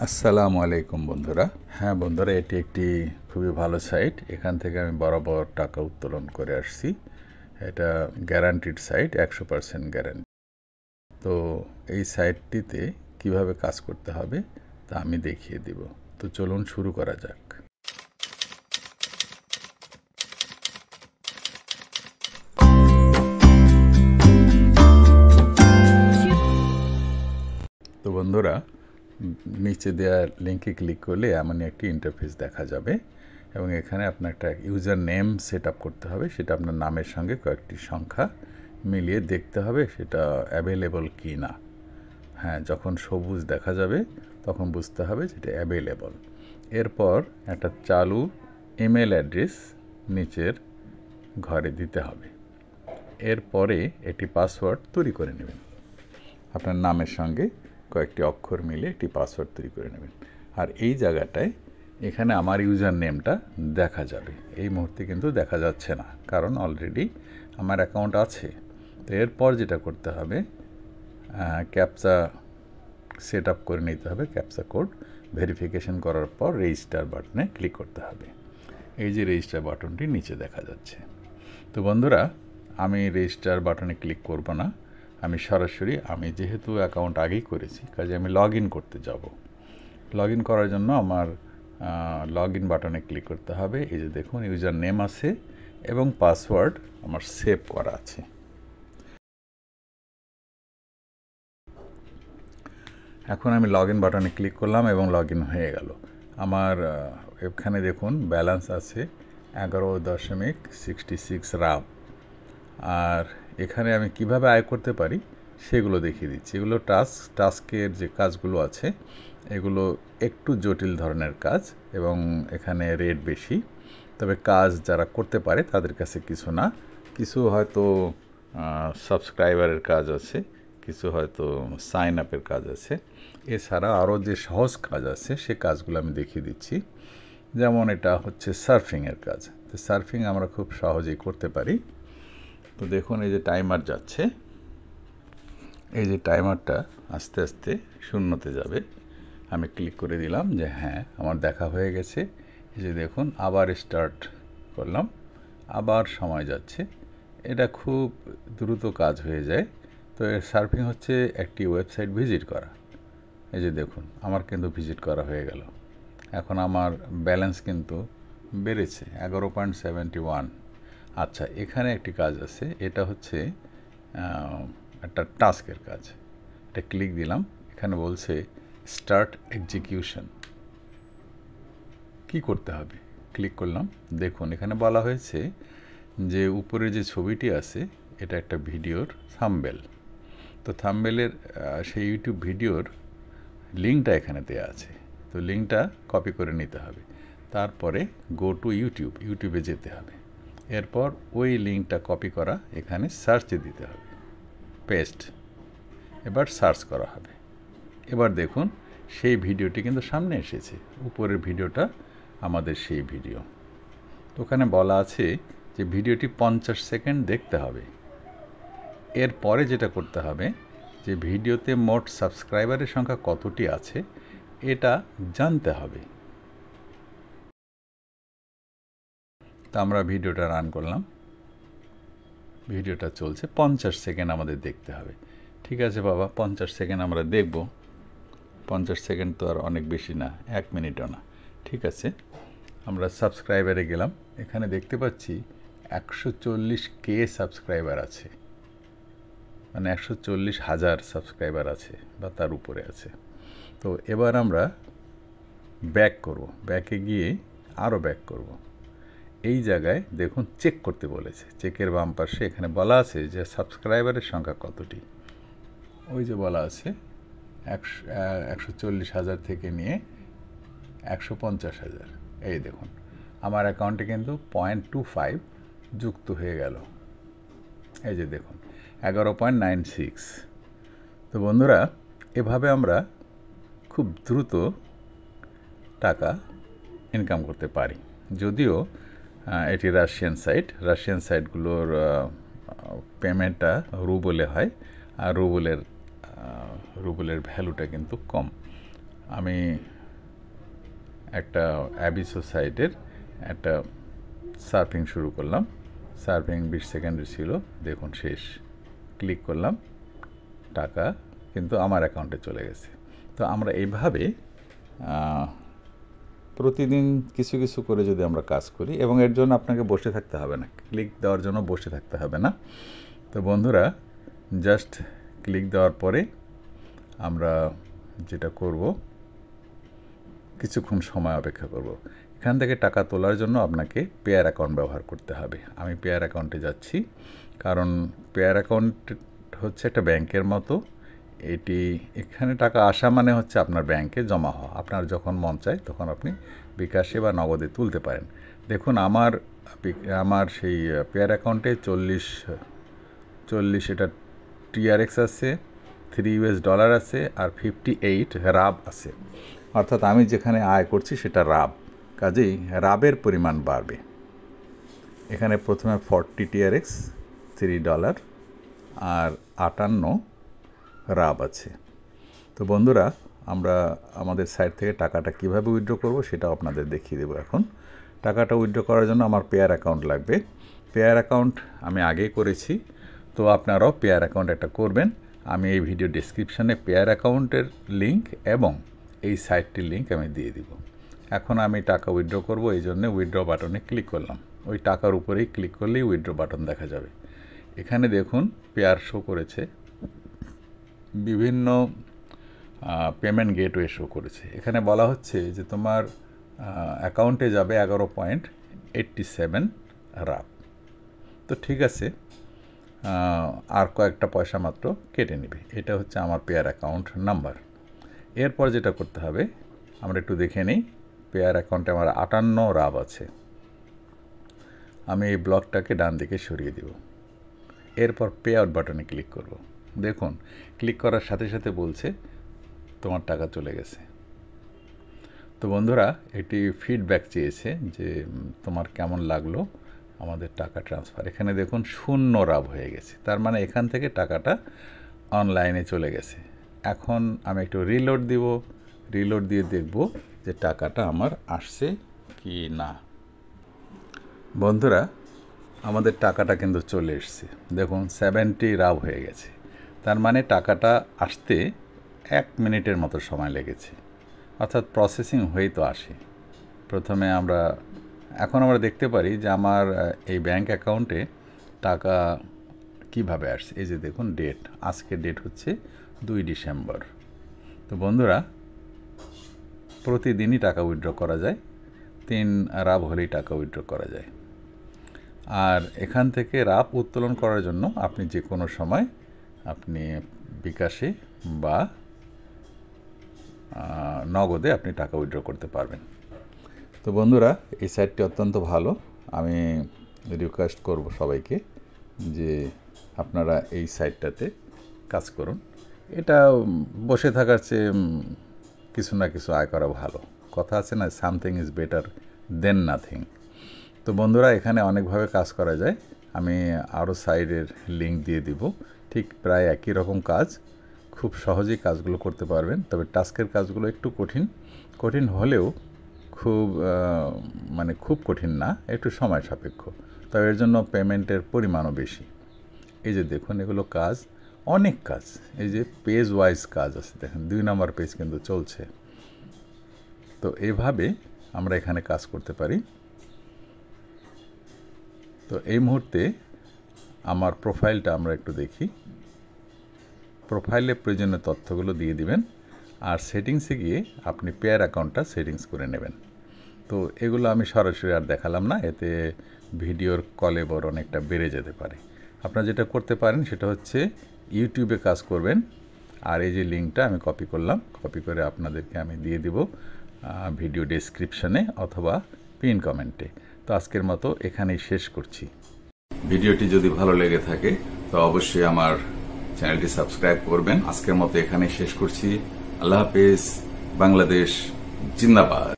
আসসালামু আলাইকুম বন্ধুরা। হ্যাঁ বন্ধুরা, এটি একটি খুবই ভালো সাইট। এখান থেকে আমি বরাবর টাকা উত্তোলন করে আসছি। এটা গ্যারান্টিড সাইট, 100% গ্যারান্টি। তো এই সাইটটিতে কিভাবে কাজ করতে হবে তা আমি দেখিয়ে দিব। তো চলুন শুরু করা যাক। তো বন্ধুরা, নিচে দেওয়া লিঙ্কে ক্লিক করলে এমন একটি ইন্টারফেস দেখা যাবে এবং এখানে আপনার একটা ইউজার নেম সেট আপ করতে হবে। সেটা আপনার নামের সঙ্গে কয়েকটি সংখ্যা মিলিয়ে দেখতে হবে সেটা অ্যাভেলেবল কি না। হ্যাঁ, যখন সবুজ দেখা যাবে তখন বুঝতে হবে যেটা অ্যাভেলেবল। এরপর একটা চালু ইমেল অ্যাড্রেস নিচের ঘরে দিতে হবে। এরপরে একটি পাসওয়ার্ড তৈরি করে নেবেন। আপনার নামের সঙ্গে কয়েকটি অক্ষর মিলে একটি পাসওয়ার্ড তৈরি করে নেবেন। আর এই জায়গাটায় এখানে আমার ইউজার নেমটা দেখা যাবে। এই মুহূর্তে কিন্তু দেখা যাচ্ছে না, কারণ অলরেডি আমার অ্যাকাউন্ট আছে। তো এরপর যেটা করতে হবে, ক্যাপচা সেট আপ করে নিতে হবে। ক্যাপচা কোড ভেরিফিকেশন করার পর রেজিস্টার বাটনে ক্লিক করতে হবে। এই যে রেজিস্টার বাটনটি নিচে দেখা যাচ্ছে। তো বন্ধুরা, আমি রেজিস্টার বাটনে ক্লিক করব না। আমি সরাসরি, আমি যেহেতু অ্যাকাউন্ট আগেই করেছি, কাজে আমি লগ ইন করতে যাব। লগ ইন করার জন্য আমার লগ ইন বাটনে ক্লিক করতে হবে। এই যে দেখুন, ইউজার নেম আছে এবং পাসওয়ার্ড আমার সেভ করা আছে। এখন আমি লগ ইন বাটনে ক্লিক করলাম এবং লগ ইন হয়ে গেল। আমার এখানে দেখুন ব্যালেন্স আছে 11.66 রাব। আর এখানে আমি কিভাবে আয় করতে পারি সেগুলো দেখিয়ে দিচ্ছি। এগুলো টাস্কের যে কাজগুলো আছে এগুলো একটু জটিল ধরনের কাজ এবং এখানে রেট বেশি। তবে কাজ যারা করতে পারে তাদের কাছে কিছু না, কিছু হয়তো সাবস্ক্রাইবারের কাজ আছে, কিছু হয়তো সাইন আপের কাজ আছে। এছাড়া আরও যে সহজ কাজ আছে সে কাজগুলো আমি দেখিয়ে দিচ্ছি। যেমন এটা হচ্ছে সার্ফিংয়ের কাজ। তো সার্ফিং আমরা খুব সহজেই করতে পারি। তো দেখুন, এই যে টাইমার যাচ্ছে, এই যে টাইমারটা আস্তে আস্তে শূন্যতে যাবে। আমি ক্লিক করে দিলাম যে হ্যাঁ, আমার দেখা হয়ে গেছে। এই যে দেখুন, আবার স্টার্ট করলাম, আবার সময় যাচ্ছে। এটা খুব দ্রুত কাজ হয়ে যায়। তো এর সার্ফিং হচ্ছে একটি ওয়েবসাইট ভিজিট করা। এই যে দেখুন, আমার কিন্তু ভিজিট করা হয়ে গেল। এখন আমার ব্যালেন্স কিন্তু বেড়েছে 11.71। আচ্ছা, এখানে একটি কাজ আছে, এটা হচ্ছে একটা টাস্কের কাজ। এটা ক্লিক দিলাম, এখানে বলছে স্টার্ট এক্সিকিউশন। কি করতে হবে? ক্লিক করলাম। দেখুন, এখানে বলা হয়েছে যে উপরে যে ছবিটি আছে এটা একটা ভিডিওর থাম্বনেল। তো থাম্বনেলের সেই ইউটিউব ভিডিওর লিঙ্কটা এখানে দেওয়া আছে। তো লিঙ্কটা কপি করে নিতে হবে। তারপরে গো টু ইউটিউবে যেতে হবে। এরপর ওই লিঙ্কটা কপি করা এখানে সার্চে দিতে হবে, পেস্ট। এবার সার্চ করা হবে। এবার দেখুন, সেই ভিডিওটি কিন্তু সামনে এসেছে। উপরের ভিডিওটা আমাদের সেই ভিডিও। তো ওখানে বলা আছে যে ভিডিওটি 50 সেকেন্ড দেখতে হবে। এরপরে যেটা করতে হবে যে ভিডিওতে মোট সাবস্ক্রাইবারের সংখ্যা কতটি আছে এটা জানতে হবে। তা আমরা ভিডিওটা রান করলাম। ভিডিওটা চলছে, 50 সেকেন্ড আমাদের দেখতে হবে। ঠিক আছে বাবা, 50 সেকেন্ড আমরা দেখব। 50 সেকেন্ড তো আর অনেক বেশি না, 1 মিনিটও না। ঠিক আছে, আমরা সাবস্ক্রাইবারে গেলাম। এখানে দেখতে পাচ্ছি 140K সাবস্ক্রাইবার আছে, মানে 140,000 সাবস্ক্রাইবার আছে বা তার উপরে আছে। তো এবার আমরা ব্যাক করব, ব্যাকে গিয়ে আরও ব্যাক করব। এই জায়গায় দেখুন চেক করতে বলেছে। চেকের বাম পাশে এখানে বলা আছে যে সাবস্ক্রাইবারের সংখ্যা কতটি। ওই যে বলা আছে 140,000 থেকে নিয়ে 150,000। এই দেখুন, আমার অ্যাকাউন্টে কিন্তু 0.25 যুক্ত হয়ে গেল। এই যে দেখুন 11.96। তো বন্ধুরা, এভাবে আমরা খুব দ্রুত টাকা ইনকাম করতে পারি। যদিও এটি রাশিয়ান সাইটগুলোর পেমেন্টটা রুবলে হয়, আর রুবলের ভ্যালুটা কিন্তু কম। আমি একটা অ্যাবিসো সাইটের একটা সার্ফিং শুরু করলাম। সার্ফিং 20 সেকেন্ডের ছিল, দেখুন শেষ। ক্লিক করলাম, টাকা কিন্তু আমার অ্যাকাউন্টে চলে গেছে। তো আমরা এইভাবে প্রতিদিন কিছু কিছু করে যদি আমরা কাজ করি, এবং এর জন্য আপনাকে বসে থাকতে হবে না, ক্লিক দেওয়ার জন্য বসে থাকতে হবে না। তো বন্ধুরা, জাস্ট ক্লিক দেওয়ার পরে আমরা যেটা করব, কিছুক্ষণ সময় অপেক্ষা করব। এখান থেকে টাকা তোলার জন্য আপনাকে পেয়ার অ্যাকাউন্ট ব্যবহার করতে হবে। আমি পেয়ার অ্যাকাউন্টে যাচ্ছি, কারণ পেয়ার অ্যাকাউন্ট হচ্ছে একটা ব্যাংকের মতো। এখানে টাকা আসা মানে হচ্ছে আপনার ব্যাংকে জমা হওয়া। আপনার যখন মন চায় তখন আপনি বিকাশে বা নগদে তুলতে পারেন। দেখুন আমার সেই পেয়ার অ্যাকাউন্টে 40 এটা TRX আছে, $3 আছে, আর 58 রাব আছে। অর্থাৎ আমি যেখানে আয় করছি সেটা রাব, কাজেই রাবের পরিমাণ বাড়বে। এখানে প্রথমে 40 TRX, $3 আর 58 রাব আছে। তো বন্ধুরা, আমরা আমাদের সাইট থেকে টাকাটা কিভাবে উইথড্র করব সেটাও আপনাদের দেখিয়ে দেবো। এখন টাকাটা উইথড্র করার জন্য আমার পেয়ার অ্যাকাউন্ট লাগবে। পেয়ার অ্যাকাউন্ট আমি আগেই করেছি, তো আপনারাও পেয়ার অ্যাকাউন্ট একটা করবেন। আমি এই ভিডিও ডেসক্রিপশানে পেয়ার অ্যাকাউন্টের লিঙ্ক এবং এই সাইটটির লিঙ্ক আমি দিয়ে দিব। এখন আমি টাকা উইথড্র করব, এই জন্য উইথড্র বাটনে ক্লিক করলাম। ওই টাকার উপরেই ক্লিক করলেই উইথড্র বাটন দেখা যাবে। এখানে দেখুন পেয়ার শো করেছে, বিভিন্ন পেমেন্ট গেটওয়ে শো করেছে। এখানে বলা হচ্ছে যে তোমার অ্যাকাউন্টে যাবে 11.87 রাব। তো ঠিক আছে, আর কয়েকটা পয়সা মাত্র কেটে নেবে। এটা হচ্ছে আমার পেয়ার অ্যাকাউন্ট নাম্বার। এরপর যেটা করতে হবে, আমরা একটু দেখে নিই। পেয়ার অ্যাকাউন্টে আমার 58 রাব আছে। আমি এই ব্লকটাকে ডান দিকে সরিয়ে দেব। এরপর পে আউট বাটনে ক্লিক করব। দেখুন, ক্লিক করার সাথে সাথে বলছে তোমার টাকা চলে গেছে। তো বন্ধুরা, এটি ফিডব্যাক চেয়েছে যে তোমার কেমন লাগলো আমাদের টাকা ট্রান্সফার। এখানে দেখুন 0 রাব হয়ে গেছে, তার মানে এখান থেকে টাকাটা অনলাইনে চলে গেছে। এখন আমি একটু রিলোড দিব, রিলোড দিয়ে দেখব যে টাকাটা আমার আসছে কি না। বন্ধুরা, আমাদের টাকাটা কিন্তু চলে এসছে। দেখুন 70 রাব হয়ে গেছে, তার মানে টাকাটা আসতে 1 মিনিটের মতো সময় লেগেছে। অর্থাৎ প্রসেসিং হয়েই তো আসে। প্রথমে এখন আমরা দেখতে পারি যে আমার এই ব্যাংক অ্যাকাউন্টে টাকা কিভাবে আসছে। এই যে দেখুন ডেট, আজকের ডেট হচ্ছে 2 ডিসেম্বর। তো বন্ধুরা, প্রতিদিনই টাকা উইথড্র করা যায়, 3 রাব হলেই টাকা উইথড্র করা যায়। আর এখান থেকে রাব উত্তোলন করার জন্য আপনি যে কোনো সময় আপনি বিকাশে বা নগদে আপনি টাকা উইথড্র করতে পারবেন। তো বন্ধুরা, এই সাইটটি অত্যন্ত ভালো। আমি রিকোয়েস্ট করব সবাইকে যে আপনারা এই সাইটটাতে কাজ করুন। এটা বসে থাকার চেয়ে কিছু না কিছু আয় করা ভালো। কথা আছে না, something is better then nothing. তো বন্ধুরা, এখানে অনেকভাবে কাজ করা যায়। আমি আরও সাইডের লিঙ্ক দিয়ে দিব। ঠিক প্রায় একই রকম কাজ, খুব সহজেই কাজগুলো করতে পারবেন। তবে টাস্কের কাজগুলো একটু কঠিন হলেও খুব কঠিন না, একটু সময় সাপেক্ষ। তবে এর জন্য পেমেন্টের পরিমাণও বেশি। এই যে দেখুন, এগুলো কাজ, অনেক কাজ। এই যে পেজ ওয়াইজ কাজ আছে, দেখেন 2 নম্বর পেজ কিন্তু চলছে। তো এইভাবে আমরা এখানে কাজ করতে পারি। তো এই মুহূর্তে আমার প্রোফাইলটা আমরা একটু দেখি। প্রোফাইলে প্রয়োজনীয় তথ্যগুলো দিয়ে দিবেন, আর সেটিংসে গিয়ে আপনি পেয়ার অ্যাকাউন্টটা সেটিংস করে নেবেন। তো এগুলো আমি সরাসরি আর দেখালাম না, এতে ভিডিওর কলেবর অনেকটা বেড়ে যেতে পারে। আপনারা যেটা করতে পারেন সেটা হচ্ছে ইউটিউবে কাজ করবেন। আর এই যে লিঙ্কটা আমি কপি করলাম, কপি করে আপনাদেরকে আমি দিয়ে দিব ভিডিও ডেসক্রিপশানে অথবা পিন কমেন্টে। তো আজকের মতো এখানেই শেষ করছি। ভিডিওটি যদি ভালো লেগে থাকে তো অবশ্যই আমার চ্যানেলটি সাবস্ক্রাইব করবেন। আজকের মতো এখানেই শেষ করছি। আল্লাহ হাফেজ। বাংলাদেশ জিন্দাবাদ।